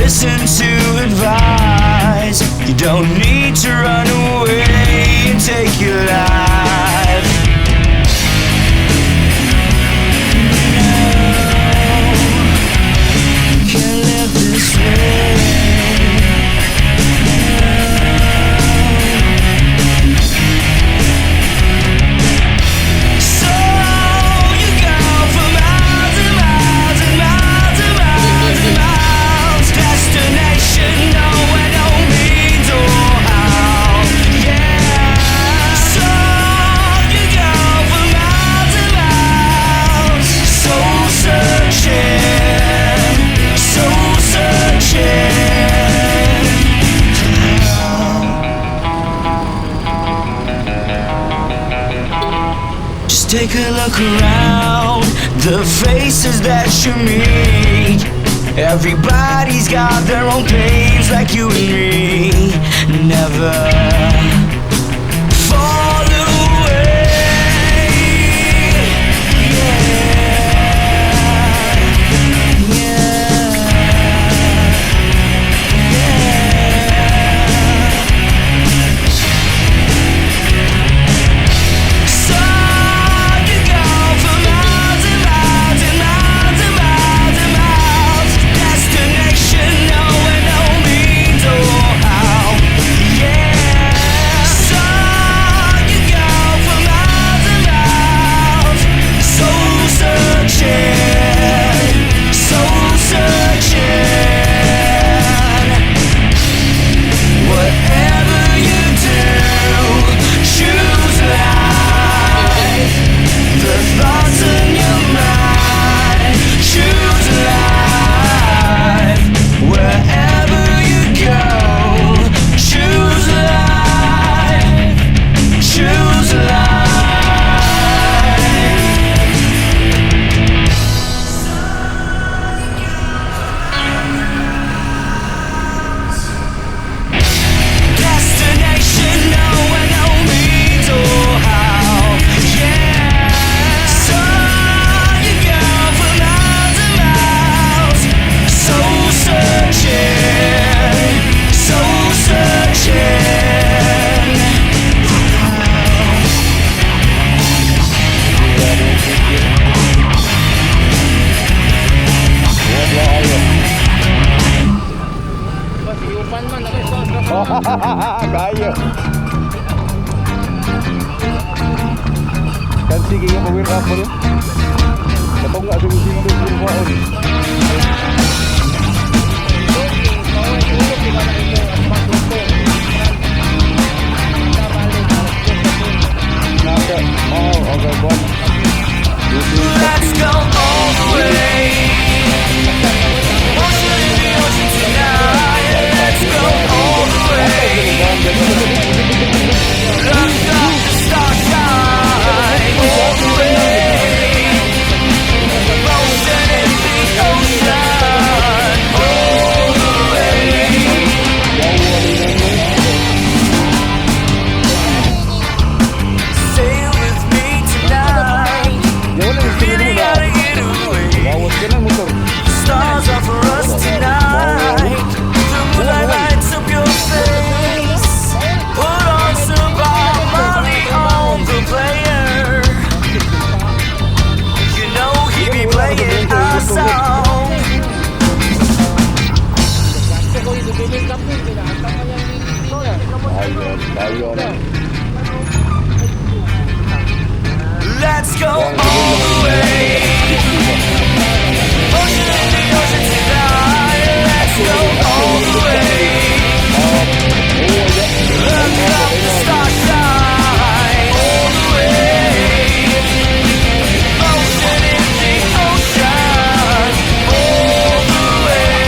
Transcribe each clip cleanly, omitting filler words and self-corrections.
listen to advice. You don't need to run away and take your life. No, you can't live this way. Take a look around, the faces that you meet. Everybody's got their own pains like you and me. Never fall away. Kaya. Kan sige nga pawir up mo. Katong nga dumi sing dumi mo on. Let's go all the way. Ocean in the ocean tonight. Let's go all the way. Look up the starshine all the way. Ocean in the ocean all the way. Sail with me tonight. Really gotta get away. Stars are for us tonight. The moonlight lights up your face. Put on some Bob Marley on the player. You know he be playing our song. Let's go all the way. Ocean in the ocean tonight. Let's go all the way. Look up the starshine all the way. Ocean in the ocean all the way.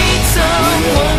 need someone